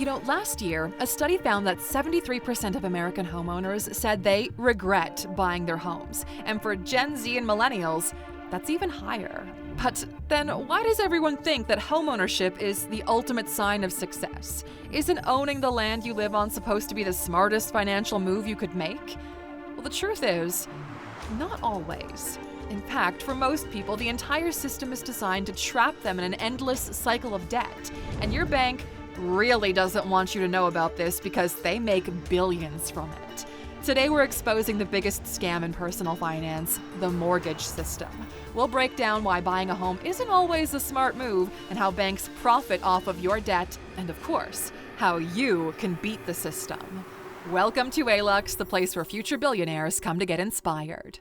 Last year, a study found that 73% of American homeowners said they regret buying their homes. And for Gen Z and millennials, that's even higher. But then why does everyone think that homeownership is the ultimate sign of success? Isn't owning the land you live on supposed to be the smartest financial move you could make? Well, the truth is, not always. In fact, for most people, the entire system is designed to trap them in an endless cycle of debt. And your bank really doesn't want you to know about this because they make billions from it. Today we're exposing the biggest scam in personal finance, the mortgage system. We'll break down why buying a home isn't always a smart move and how banks profit off of your debt, and of course, how you can beat the system. Welcome to Alux, the place where future billionaires come to get inspired.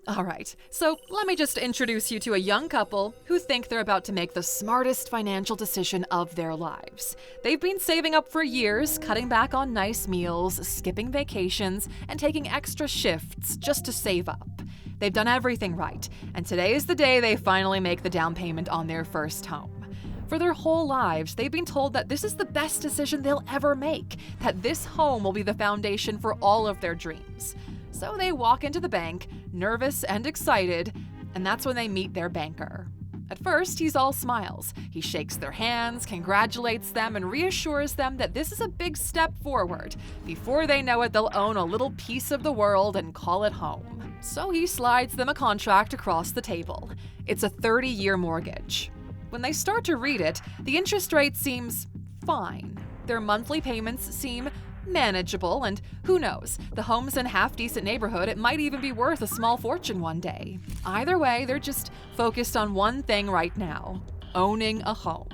All right, so let me just introduce you to a young couple who think they're about to make the smartest financial decision of their lives. They've been saving up for years, cutting back on nice meals, skipping vacations, and taking extra shifts just to save up. They've done everything right, and today is the day they finally make the down payment on their first home. For their whole lives, they've been told that this is the best decision they'll ever make, that this home will be the foundation for all of their dreams. So they walk into the bank, nervous and excited, and that's when they meet their banker. At first, he's all smiles. He shakes their hands, congratulates them, and reassures them that this is a big step forward. Before they know it, they'll own a little piece of the world and call it home. So he slides them a contract across the table. It's a 30-year mortgage. When they start to read it, the interest rate seems fine. Their monthly payments seem manageable, and who knows, the home's in half-decent neighborhood, it might even be worth a small fortune one day. Either way, they're just focused on one thing right now: owning a home.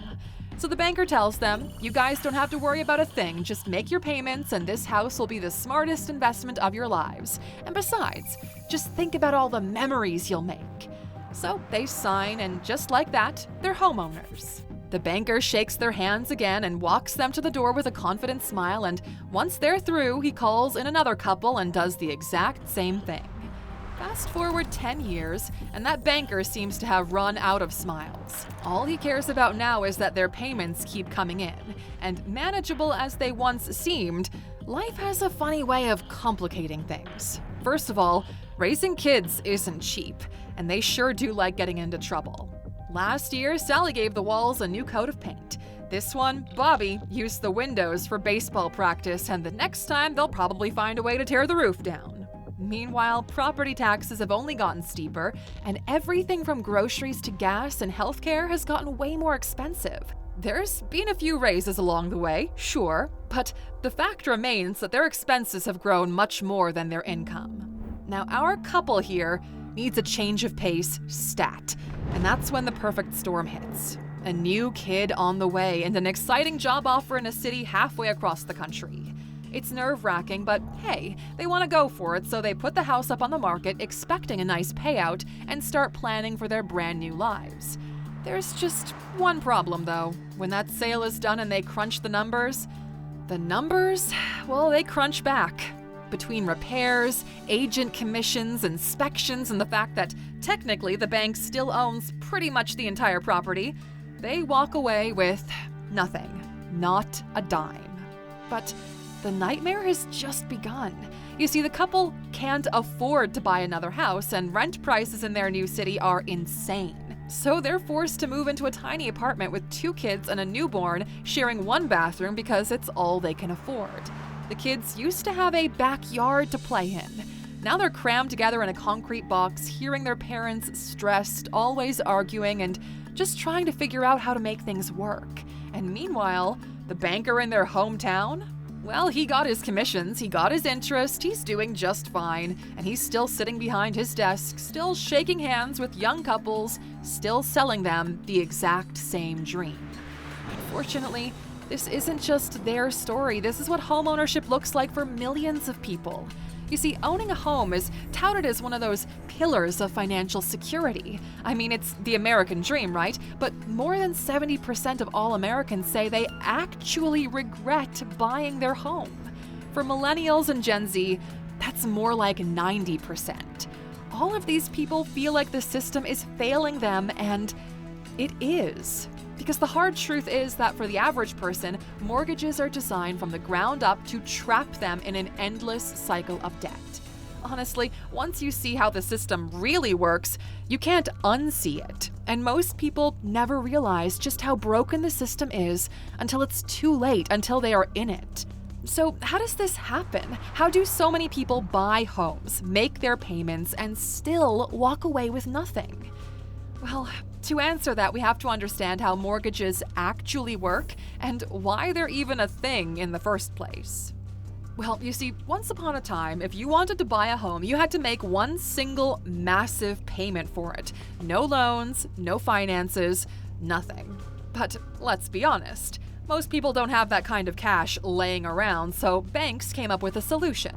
So the banker tells them, you guys don't have to worry about a thing, just make your payments and this house will be the smartest investment of your lives. And besides, just think about all the memories you'll make. So they sign, and just like that, they're homeowners. The banker shakes their hands again and walks them to the door with a confident smile, and once they're through, he calls in another couple and does the exact same thing. Fast forward 10 years, and that banker seems to have run out of smiles. All he cares about now is that their payments keep coming in, and manageable as they once seemed, life has a funny way of complicating things. First of all, raising kids isn't cheap, and they sure do like getting into trouble. Last year, Sally gave the walls a new coat of paint. This one, Bobby, used the windows for baseball practice, and the next time they'll probably find a way to tear the roof down. Meanwhile, property taxes have only gotten steeper, and everything from groceries to gas and healthcare has gotten way more expensive. There's been a few raises along the way, sure, but the fact remains that their expenses have grown much more than their income. Now, our couple here needs a change of pace stat. And that's when the perfect storm hits. A new kid on the way and an exciting job offer in a city halfway across the country. It's nerve-wracking, but hey, they want to go for it, so they put the house up on the market expecting a nice payout and start planning for their brand new lives. There's just one problem though. When that sale is done and they crunch the numbers, well, they crunch back. Between repairs, agent commissions, inspections, and the fact that technically the bank still owns pretty much the entire property, they walk away with nothing, not a dime. But the nightmare has just begun. You see, the couple can't afford to buy another house, and rent prices in their new city are insane. So they're forced to move into a tiny apartment with 2 kids and a newborn, sharing one bathroom because it's all they can afford. The kids used to have a backyard to play in. Now they're crammed together in a concrete box, hearing their parents stressed, always arguing, and just trying to figure out how to make things work. And meanwhile, the banker in their hometown? Well, he got his commissions, he got his interest, he's doing just fine, and he's still sitting behind his desk, still shaking hands with young couples, still selling them the exact same dream. Unfortunately, this isn't just their story. This is what homeownership looks like for millions of people. You see, owning a home is touted as one of those pillars of financial security. I mean, it's the American dream, right? But more than 70% of all Americans say they actually regret buying their home. For millennials and Gen Z, that's more like 90%. All of these people feel like the system is failing them, and it is. Because the hard truth is that for the average person, mortgages are designed from the ground up to trap them in an endless cycle of debt. Honestly, once you see how the system really works, you can't unsee it. And most people never realize just how broken the system is until it's too late, until they are in it. So how does this happen? How do so many people buy homes, make their payments, and still walk away with nothing? Well, to answer that, we have to understand how mortgages actually work and why they're even a thing in the first place. Well, you see, once upon a time, if you wanted to buy a home, you had to make one single massive payment for it. No loans, no finances, nothing. But let's be honest, most people don't have that kind of cash laying around, so banks came up with a solution: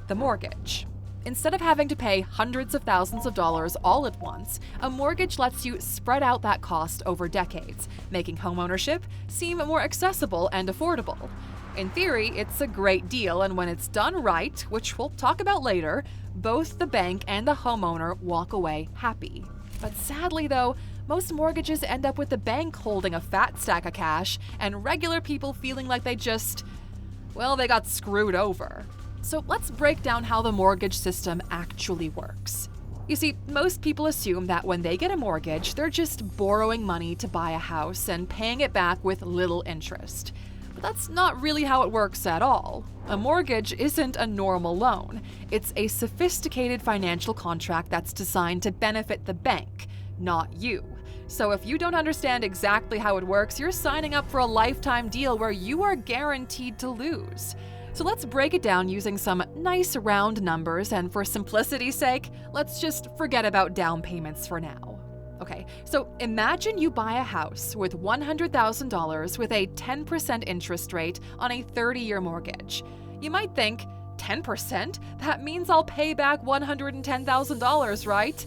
the mortgage. Instead of having to pay hundreds of thousands of dollars all at once, a mortgage lets you spread out that cost over decades, making homeownership seem more accessible and affordable. In theory, it's a great deal, and when it's done right, which we'll talk about later, both the bank and the homeowner walk away happy. But sadly though, most mortgages end up with the bank holding a fat stack of cash and regular people feeling like they got screwed over. So let's break down how the mortgage system actually works. You see, most people assume that when they get a mortgage, they're just borrowing money to buy a house and paying it back with little interest. But that's not really how it works at all. A mortgage isn't a normal loan. It's a sophisticated financial contract that's designed to benefit the bank, not you. So if you don't understand exactly how it works, you're signing up for a lifetime deal where you are guaranteed to lose. So let's break it down using some nice round numbers, and for simplicity's sake, let's just forget about down payments for now. Okay, so imagine you buy a house with $100,000 with a 10% interest rate on a 30-year mortgage. You might think, 10%? That means I'll pay back $110,000, right?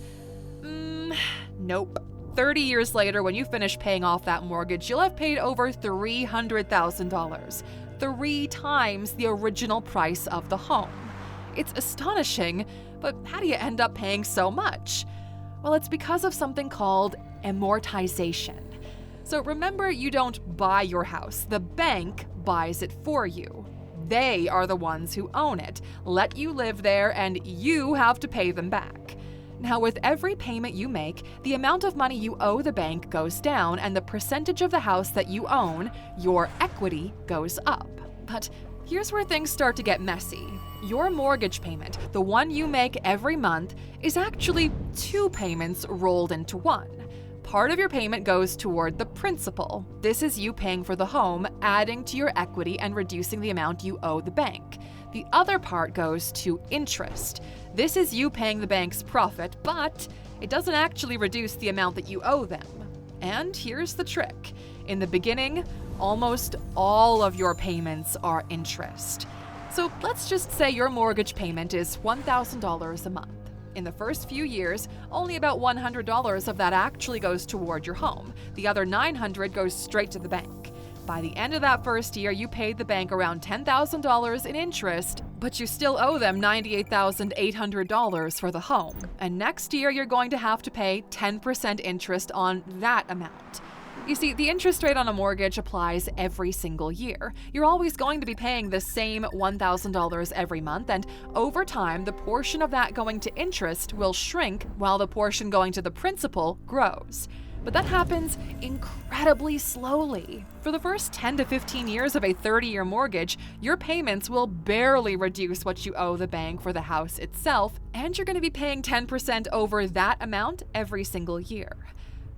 Nope. 30 years later, when you finish paying off that mortgage, you'll have paid over $300,000, 3 times the original price of the home. It's astonishing, but how do you end up paying so much? Well, it's because of something called amortization. So remember, you don't buy your house. The bank buys it for you. They are the ones who own it, let you live there, and you have to pay them back. Now, with every payment you make, the amount of money you owe the bank goes down, and the percentage of the house that you own, your equity, goes up. But here's where things start to get messy. Your mortgage payment, the one you make every month, is actually 2 payments rolled into one. Part of your payment goes toward the principal. This is you paying for the home, adding to your equity and reducing the amount you owe the bank. The other part goes to interest. This is you paying the bank's profit, but it doesn't actually reduce the amount that you owe them. And here's the trick. In the beginning, almost all of your payments are interest. So let's just say your mortgage payment is $1,000 a month. In the first few years, only about $100 of that actually goes toward your home. The other $900 goes straight to the bank. By the end of that first year, you paid the bank around $10,000 in interest, but you still owe them $98,800 for the home. And next year, you're going to have to pay 10% interest on that amount. You see, the interest rate on a mortgage applies every single year. You're always going to be paying the same $1,000 every month, and over time, the portion of that going to interest will shrink while the portion going to the principal grows. But that happens incredibly slowly. For the first 10 to 15 years of a 30-year mortgage, your payments will barely reduce what you owe the bank for the house itself, and you're going to be paying 10% over that amount every single year.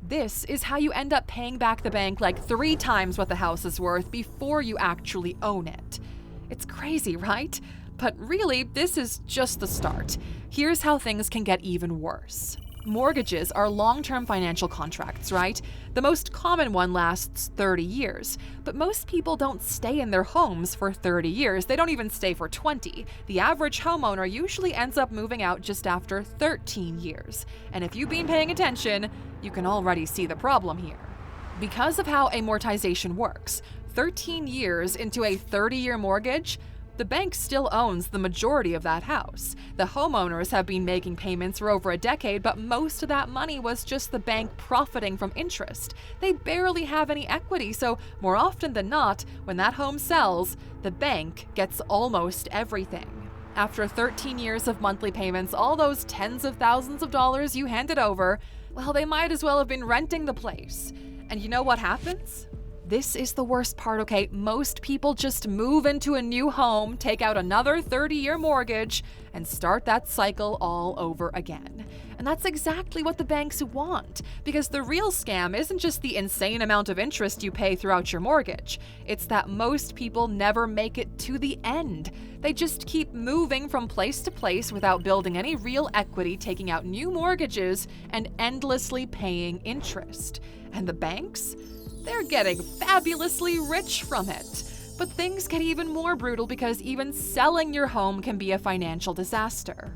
This is how you end up paying back the bank like 3 times what the house is worth before you actually own it. It's crazy, right? But really, this is just the start. Here's how things can get even worse. Mortgages are long-term financial contracts, right? The most common one lasts 30 years, but most people don't stay in their homes for 30 years. They don't even stay for 20. The average homeowner usually ends up moving out just after 13 years. And if you've been paying attention, you can already see the problem here. Because of how amortization works, 13 years into a 30-year mortgage, The bank still owns the majority of that house. The homeowners have been making payments for over a decade, but most of that money was just the bank profiting from interest. They barely have any equity, so more often than not, when that home sells, the bank gets almost everything. After 13 years of monthly payments, all those tens of thousands of dollars you handed over, well, they might as well have been renting the place. And you know what happens? This is the worst part, okay? Most people just move into a new home, take out another 30-year mortgage, and start that cycle all over again. And that's exactly what the banks want, because the real scam isn't just the insane amount of interest you pay throughout your mortgage. It's that most people never make it to the end. They just keep moving from place to place without building any real equity, taking out new mortgages, and endlessly paying interest. And the banks? They're getting fabulously rich from it. But things get even more brutal because even selling your home can be a financial disaster.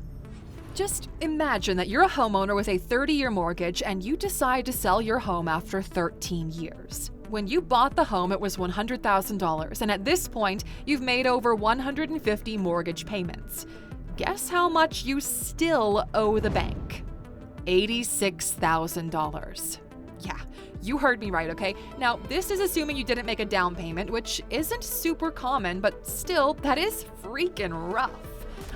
Just imagine that you're a homeowner with a 30-year mortgage and you decide to sell your home after 13 years. When you bought the home, it was $100,000, and at this point, you've made over 150 mortgage payments. Guess how much you still owe the bank? $86,000. Yeah, you heard me right, okay? Now, this is assuming you didn't make a down payment, which isn't super common, but still, that is freaking rough.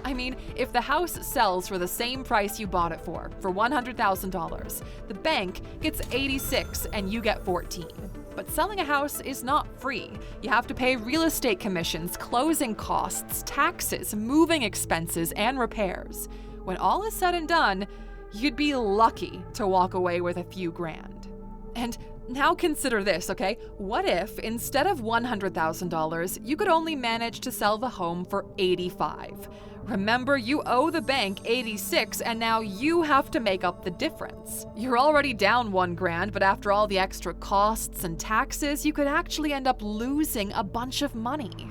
I mean, if the house sells for the same price you bought it for $100,000, the bank gets 86 and you get 14. But selling a house is not free. You have to pay real estate commissions, closing costs, taxes, moving expenses, and repairs. When all is said and done, you'd be lucky to walk away with a few grand. And now consider this, okay? What if, instead of $100,000, you could only manage to sell the home for $85,000? Remember, you owe the bank $86,000, and now you have to make up the difference. You're already down $1,000, but after all the extra costs and taxes, you could actually end up losing a bunch of money.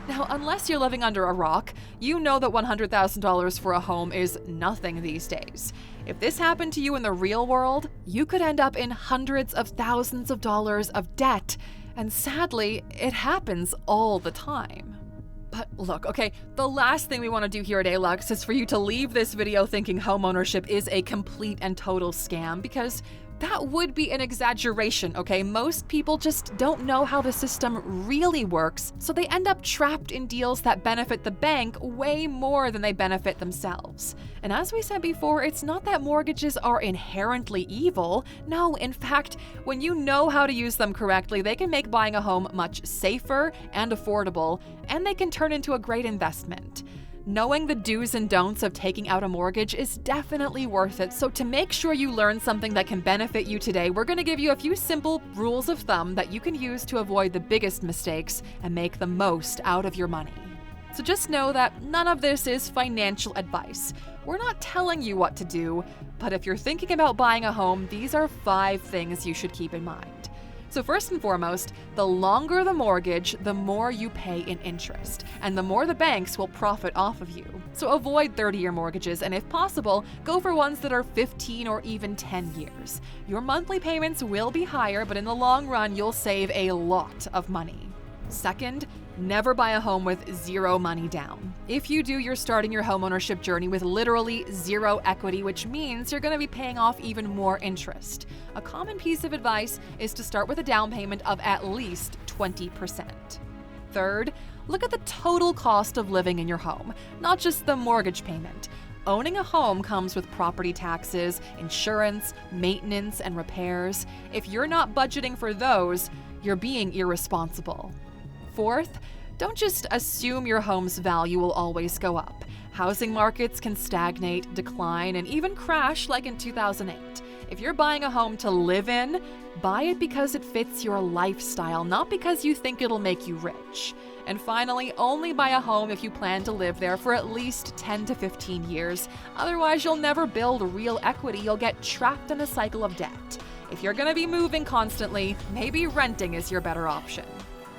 Now, unless you're living under a rock, you know that $100,000 for a home is nothing these days. If this happened to you in the real world, you could end up in hundreds of thousands of dollars of debt, and sadly, it happens all the time. But look, okay, the last thing we want to do here at Alux is for you to leave this video thinking homeownership is a complete and total scam, because that would be an exaggeration, okay? Most people just don't know how the system really works, so they end up trapped in deals that benefit the bank way more than they benefit themselves. And as we said before, it's not that mortgages are inherently evil. No, in fact, when you know how to use them correctly, they can make buying a home much safer and affordable, and they can turn into a great investment. Knowing the do's and don'ts of taking out a mortgage is definitely worth it, so to make sure you learn something that can benefit you today, we're going to give you a few simple rules of thumb that you can use to avoid the biggest mistakes and make the most out of your money. So just know that none of this is financial advice. We're not telling you what to do, but if you're thinking about buying a home, these are 5 things you should keep in mind. So first and foremost, the longer the mortgage, the more you pay in interest, and the more the banks will profit off of you. So avoid 30-year mortgages, and if possible, go for ones that are 15 or even 10 years. Your monthly payments will be higher, but in the long run, you'll save a lot of money. Second, never buy a home with zero money down. If you do, you're starting your homeownership journey with literally zero equity, which means you're going to be paying off even more interest. A common piece of advice is to start with a down payment of at least 20%. Third, look at the total cost of living in your home, not just the mortgage payment. Owning a home comes with property taxes, insurance, maintenance, and repairs. If you're not budgeting for those, you're being irresponsible. Fourth, don't just assume your home's value will always go up. Housing markets can stagnate, decline, and even crash like in 2008. If you're buying a home to live in, buy it because it fits your lifestyle, not because you think it'll make you rich. And finally, only buy a home if you plan to live there for at least 10 to 15 years. Otherwise, you'll never build real equity. You'll get trapped in a cycle of debt. If you're going to be moving constantly, maybe renting is your better option.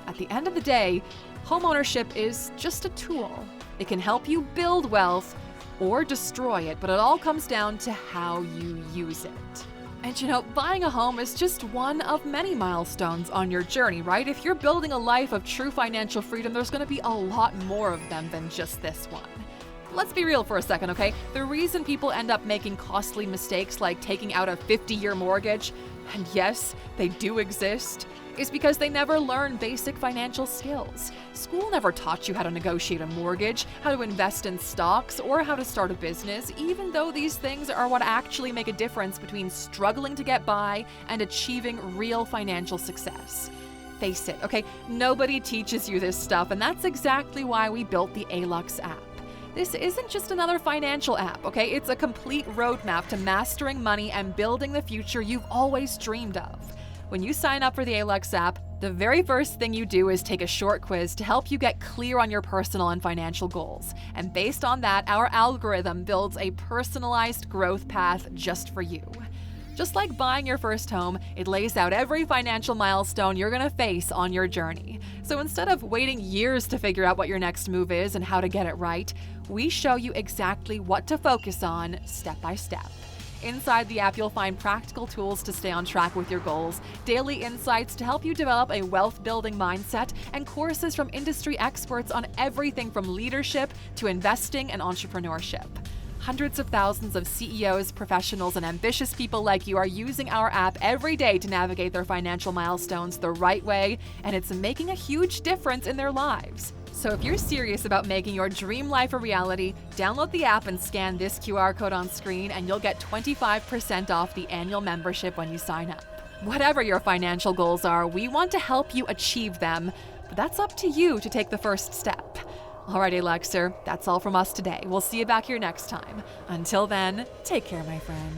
At the end of the day, homeownership is just a tool. It can help you build wealth or destroy it, but it all comes down to how you use it. And buying a home is just one of many milestones on your journey, right? If you're building a life of true financial freedom, there's going to be a lot more of them than just this one. Let's be real for a second, okay? The reason people end up making costly mistakes like taking out a 50-year mortgage, and yes, they do exist, is because they never learn basic financial skills. School never taught you how to negotiate a mortgage, how to invest in stocks, or how to start a business, even though these things are what actually make a difference between struggling to get by and achieving real financial success. Face it, okay? Nobody teaches you this stuff, and that's exactly why we built the Alux app. This isn't just another financial app, okay? It's a complete roadmap to mastering money and building the future you've always dreamed of. When you sign up for the Alux app, the very first thing you do is take a short quiz to help you get clear on your personal and financial goals. And based on that, our algorithm builds a personalized growth path just for you. Just like buying your first home, it lays out every financial milestone you're going to face on your journey. So instead of waiting years to figure out what your next move is and how to get it right, we show you exactly what to focus on step by step. Inside the app, you'll find practical tools to stay on track with your goals, daily insights to help you develop a wealth-building mindset, and courses from industry experts on everything from leadership to investing and entrepreneurship. Hundreds of thousands of CEOs, professionals, and ambitious people like you are using our app every day to navigate their financial milestones the right way, and it's making a huge difference in their lives. So if you're serious about making your dream life a reality, download the app and scan this QR code on screen, and you'll get 25% off the annual membership when you sign up. Whatever your financial goals are, we want to help you achieve them, but that's up to you to take the first step. Alrighty, Aluxer, that's all from us today. We'll see you back here next time. Until then, take care, my friend.